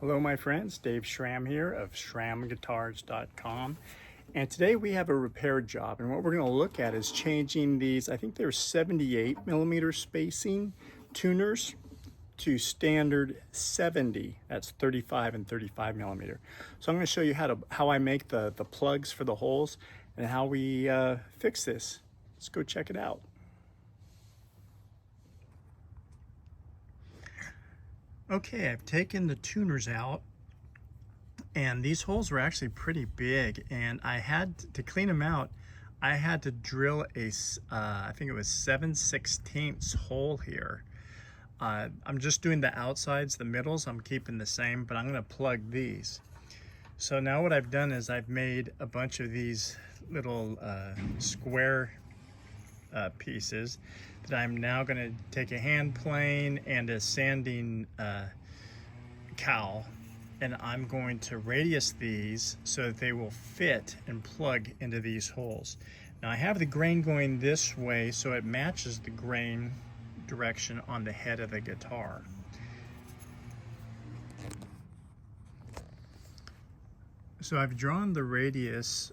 Hello my friends, Dave Schramm here of ShrammGuitars.com, and today we have a repair job, and what we're going to look at is changing these, I think they're 78mm spacing tuners to standard 70, that's 35 and 35mm. So I'm going to show you how I make the plugs for the holes and how we fix this. Let's go check it out. Okay, I've taken the tuners out, and these holes were actually pretty big, and I had to clean them out. I had to drill a, I think it was 7/16 hole here. I'm just doing the outsides, the middles I'm keeping the same, but I'm going to plug these. So now what I've done is I've made a bunch of these little square pieces that I'm now going to take a hand plane and a sanding cowl, and I'm going to radius these so that they will fit and plug into these holes. Now I have the grain going this way so it matches the grain direction on the head of the guitar. So I've drawn the radius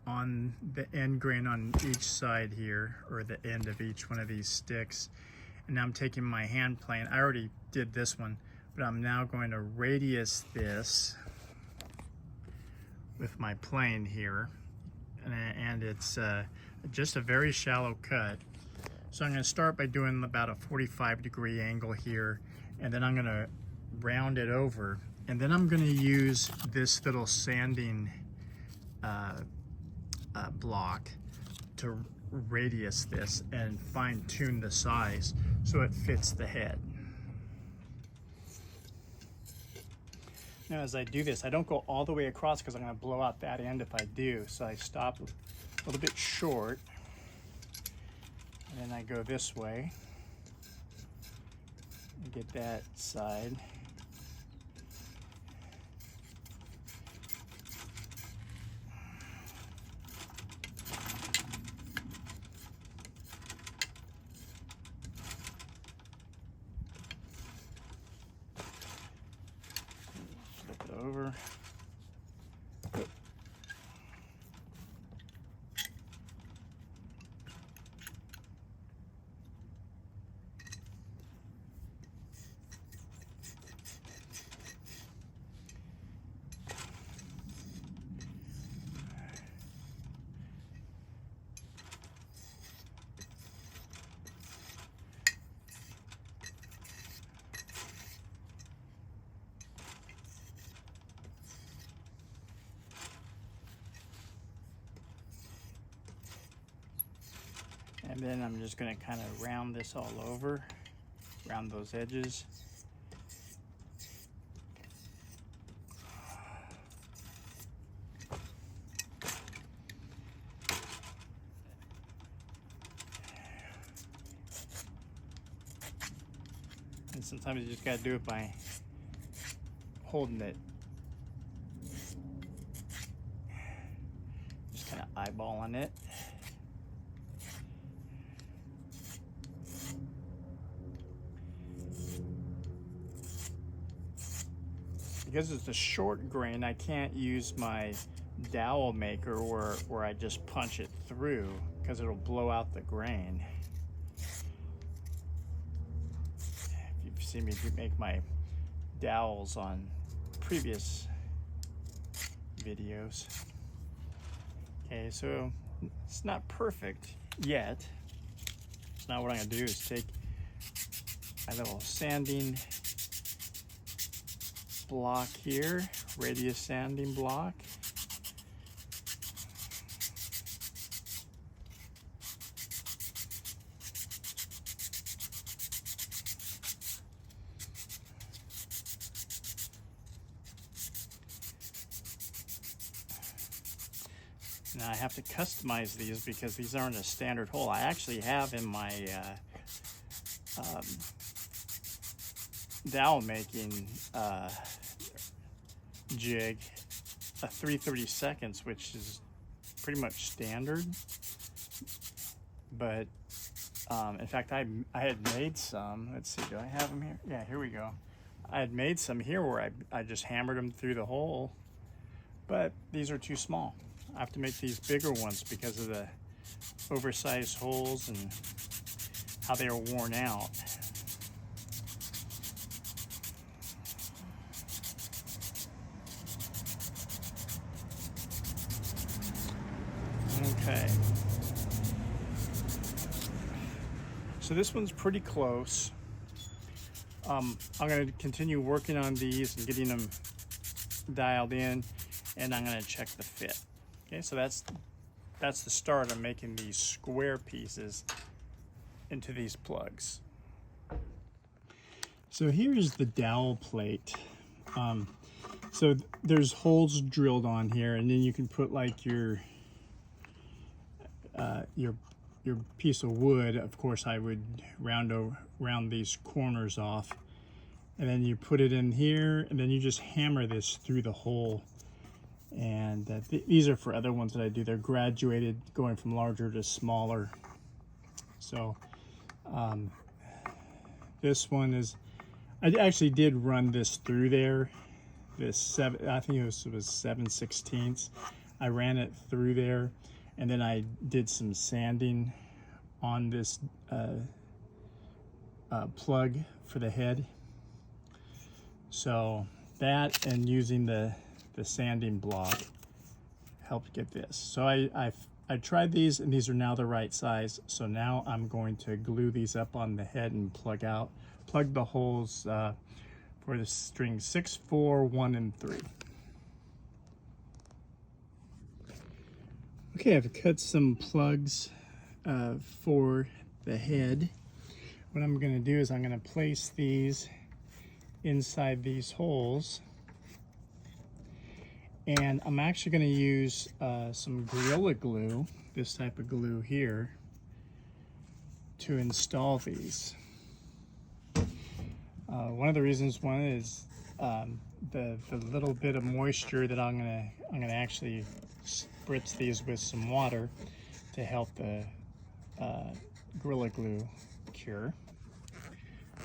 on the end grain on each side here, or the end of each one of these sticks, and now I'm taking my hand plane. I already did this one, but I'm now going to radius this with my plane here, and it's just a very shallow cut. So I'm going to start by doing about a 45-degree angle here, and then I'm going to round it over, and then I'm going to use this little sanding block to radius this and fine-tune the size so it fits the head. Now as I do this, I don't go all the way across because I'm going to blow out that end if I do, so I stop a little bit short, and then I go this way and get that side. Flip it over. And then I'm just going to kind of round this all over, round those edges. And sometimes you just got to do it by holding it, just kind of eyeballing it. Because it's a short grain, I can't use my dowel maker where I just punch it through, because it'll blow out the grain. If you've seen me make my dowels on previous videos. Okay, so it's not perfect yet. So now what I'm going to do is take my little sanding block here, radius sanding block. Now I have to customize these because these aren't a standard hole. I actually have in my dowel making jig a 3/32, which is pretty much standard, but in fact I had made some. Let's see, do I have them here? Yeah, here we go. I had made some here where I just hammered them through the hole, but these are too small. I have to make these bigger ones because of the oversized holes and how they are worn out. Okay. So this one's pretty close. I'm going to continue working on these and getting them dialed in, and I'm going to check the fit. Okay, so that's the start of making these square pieces into these plugs. So here's the dowel plate. So there's holes drilled on here, and then you can put like your piece of wood. Of course, I would round these corners off, and then you put it in here, and then you just hammer this through the hole. And these are for other ones that I do. They're graduated, going from larger to smaller. So this one is, I actually did run this through there. I think it was 7/16. I ran it through there, and then I did some sanding on this plug for the head. So that, and using the sanding block, helped get this. So I tried these, and these are now the right size. So now I'm going to glue these up on the head and plug the holes for the string 6, 4, 1, and 3. Okay, I've cut some plugs for the head. What I'm going to do is I'm going to place these inside these holes, and I'm actually going to use some Gorilla Glue, this type of glue here, to install these. One of the reasons is the little bit of moisture that I'm gonna actually spritz these with some water to help the Gorilla Glue cure.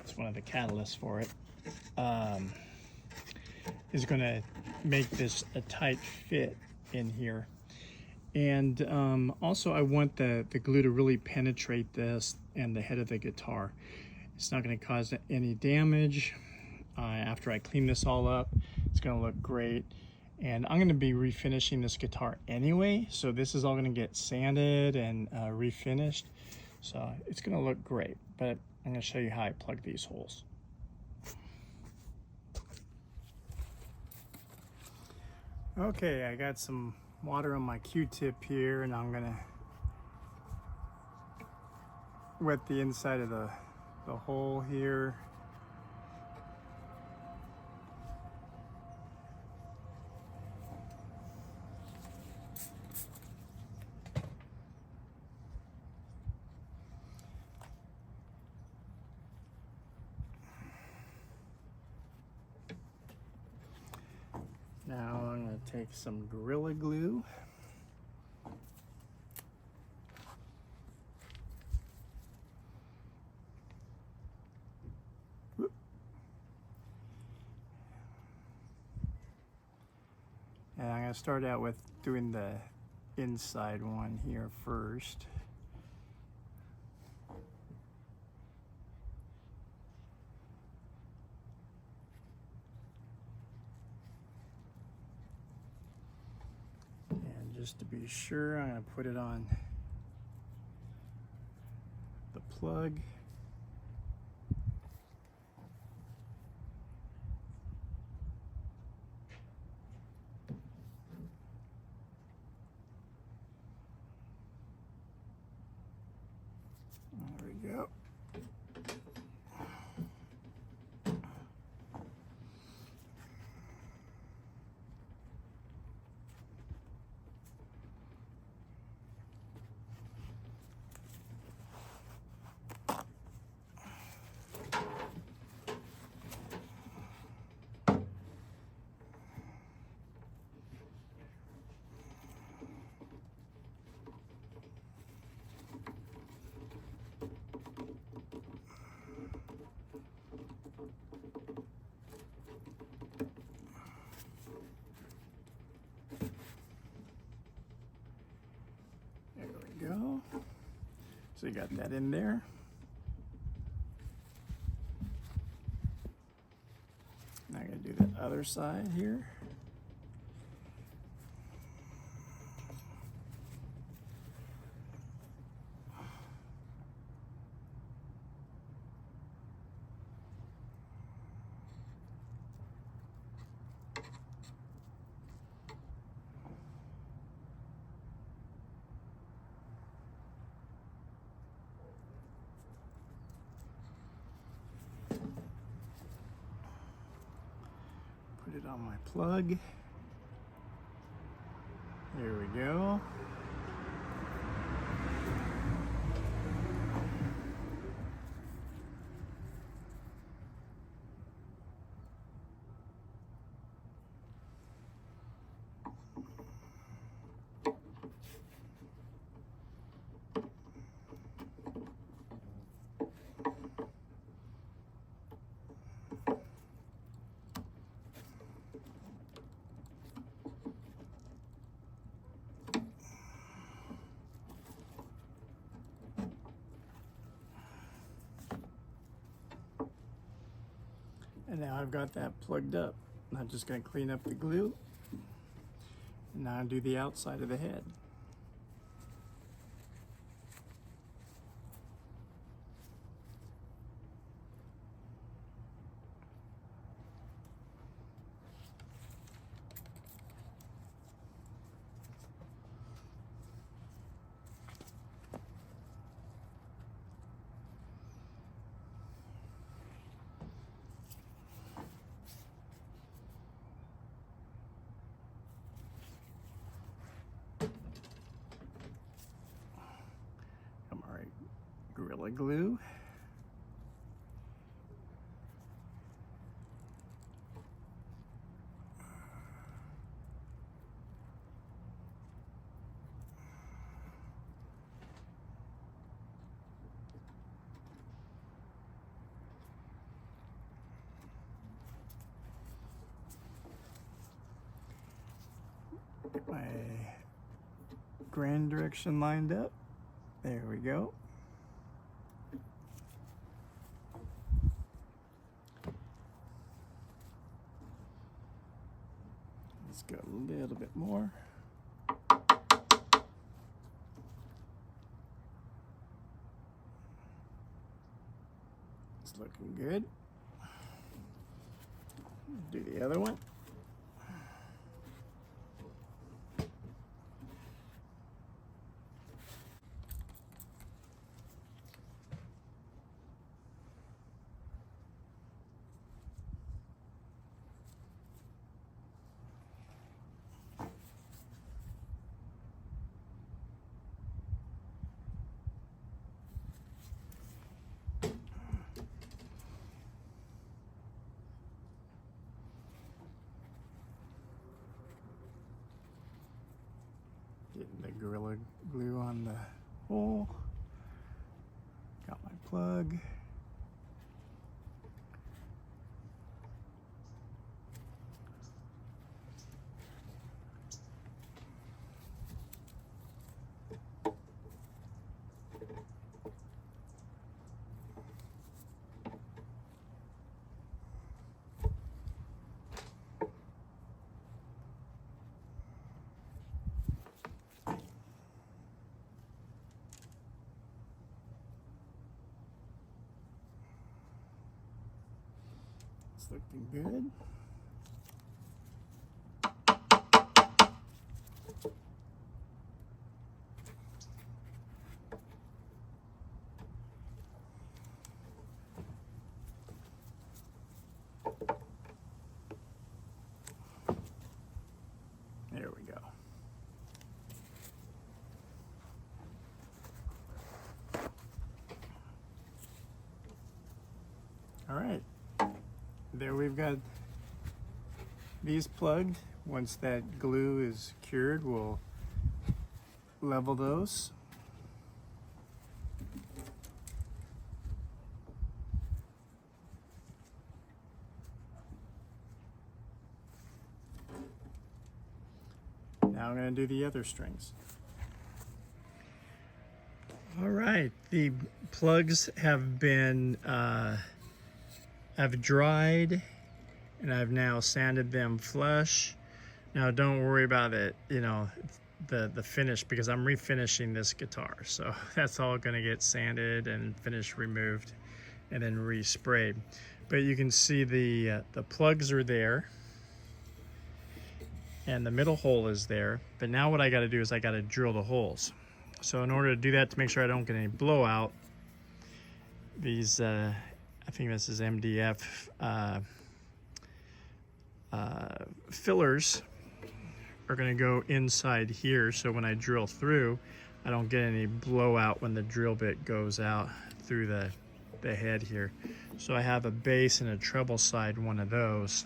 It's one of the catalysts for it. Is going to make this a tight fit in here. And also I want the glue to really penetrate this and the head of the guitar. It's not going to cause any damage. After I clean this all up, it's going to look great. And I'm going to be refinishing this guitar anyway, so this is all going to get sanded and refinished. So it's going to look great, but I'm going to show you how I plug these holes. Okay, I got some water on my Q-tip here, and I'm gonna wet the inside of the hole here. Now I'm going to take some Gorilla Glue. And I'm going to start out with doing the inside one here first. Just to be sure, I'm going to put it on the plug. There we go. So you got that in there. Now I'm going to do the other side here. Put it on my plug. There we go. And now I've got that plugged up. I'm just going to clean up the glue. And now I'll do the outside of the head. Gorilla Glue. Get my grand direction lined up. There we go. Let's go a little bit more. It's looking good. Do the other one. Getting the Gorilla Glue on the hole. Got my plug. It's looking good. There we go. All right. There we've got these plugged. Once that glue is cured, we'll level those. Now I'm going to do the other strings. All right, the plugs have been have dried, and I've now sanded them flush. Now don't worry about it, you know, the finish, because I'm refinishing this guitar, so that's all going to get sanded and finish removed and then resprayed. But you can see the plugs are there and the middle hole is there. But now what I got to do is I got to drill the holes. So in order to do that, to make sure I don't get any blowout, these I think this is MDF fillers are going to go inside here, so when I drill through, I don't get any blowout when the drill bit goes out through the head here. So I have a bass and a treble side one of those.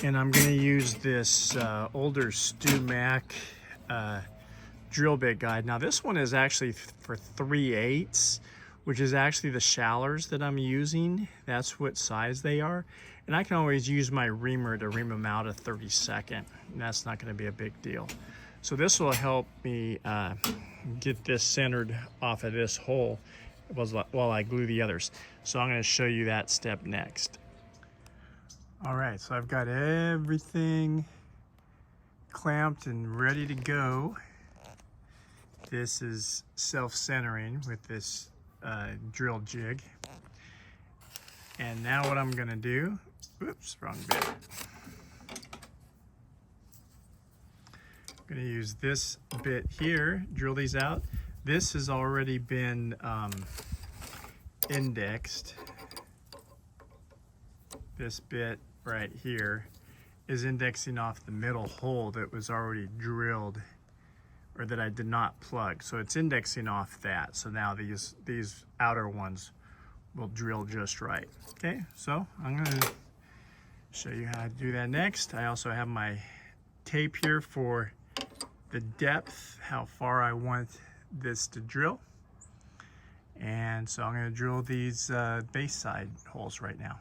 And I'm going to use this older Stu Mac drill bit guide. Now this one is actually for 3/8, which is actually the shallers that I'm using. That's what size they are. And I can always use my reamer to ream them out a 32nd, and that's not going to be a big deal. So this will help me get this centered off of this hole while I glue the others. So I'm going to show you that step next. All right, so I've got everything clamped and ready to go. This is self-centering with this drill jig. And now what I'm gonna do, oops, wrong bit. I'm gonna use this bit here, drill these out. This has already been indexed. This bit right here is indexing off the middle hole that was already drilled, or that I did not plug. So it's indexing off that. So now these outer ones will drill just right. Okay, so I'm gonna show you how to do that next. I also have my tape here for the depth, how far I want this to drill. And so I'm gonna drill these bass side holes right now.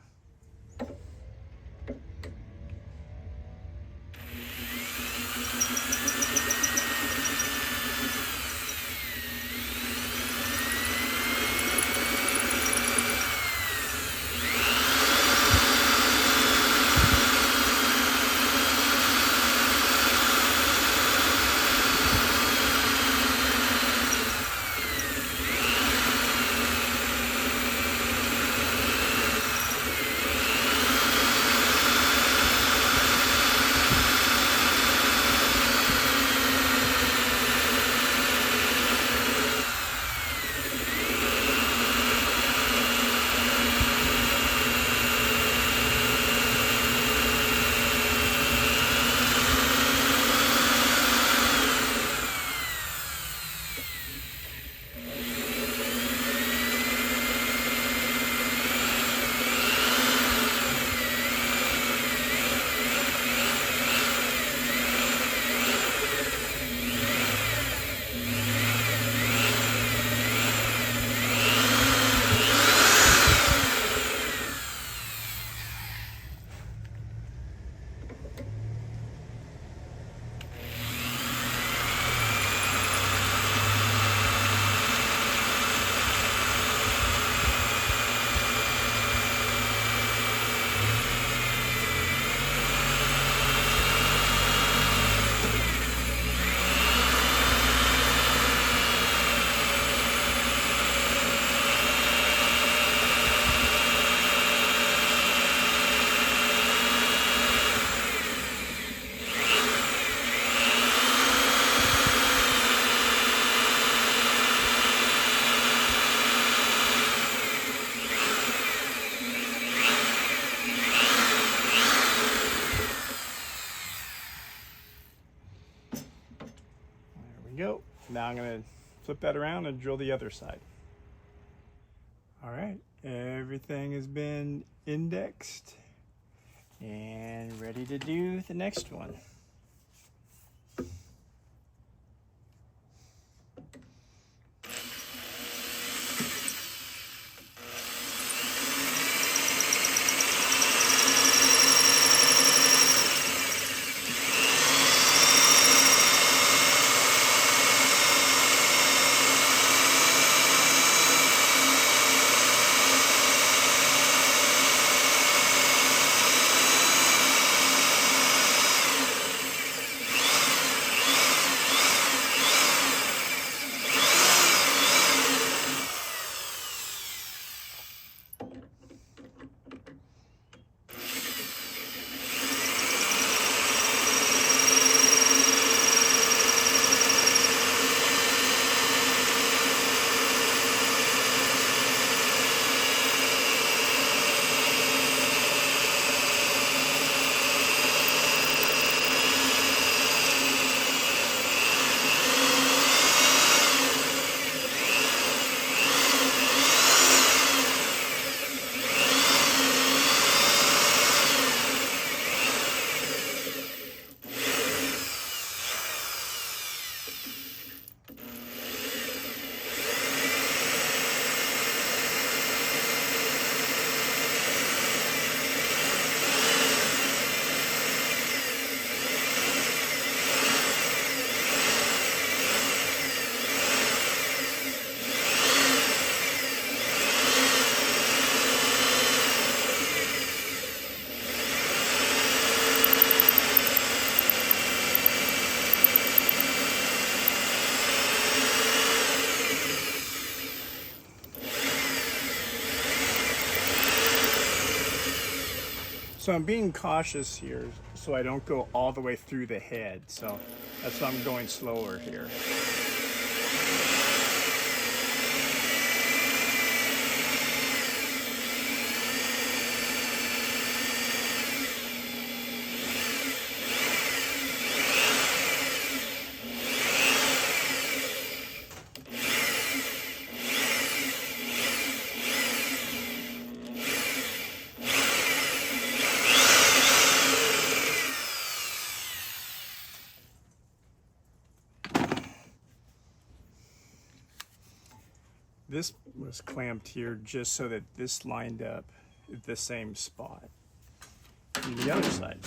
Go. Now I'm going to flip that around and drill the other side. All right, everything has been indexed and ready to do the next one. So I'm being cautious here so I don't go all the way through the head. So that's why I'm going slower here. This was clamped here just so that this lined up at the same spot. And the other side.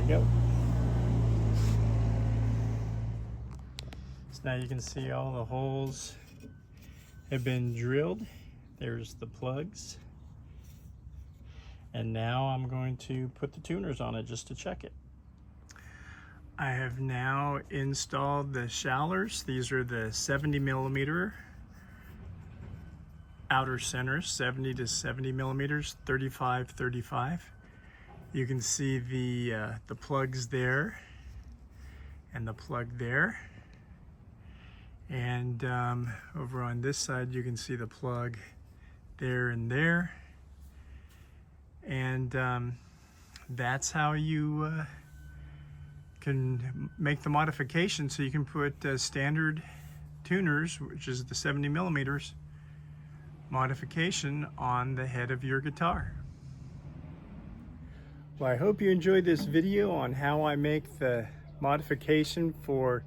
Go. So now you can see all the holes have been drilled. There's the plugs. And now I'm going to put the tuners on it just to check it. I have now installed the shallers. These are the 70 millimeter outer centers, 70 to 70 millimeters, 35, 35. You can see the plugs there and the plug there. And over on this side, you can see the plug there and there. And that's how you can make the modification. So you can put standard tuners, which is the 70 millimeters modification, on the head of your guitar. Well, I hope you enjoyed this video on how I make the modification for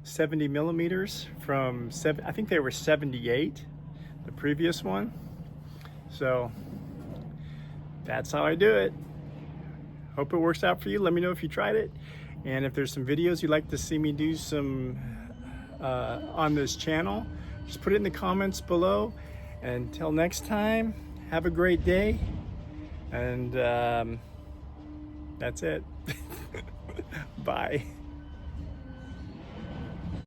70 millimeters from I think they were 78, the previous one. So that's how I do it. Hope it works out for you. Let me know if you tried it. And if there's some videos you'd like to see me do some on this channel, just put it in the comments below. Until next time, have a great day. And that's it. Bye.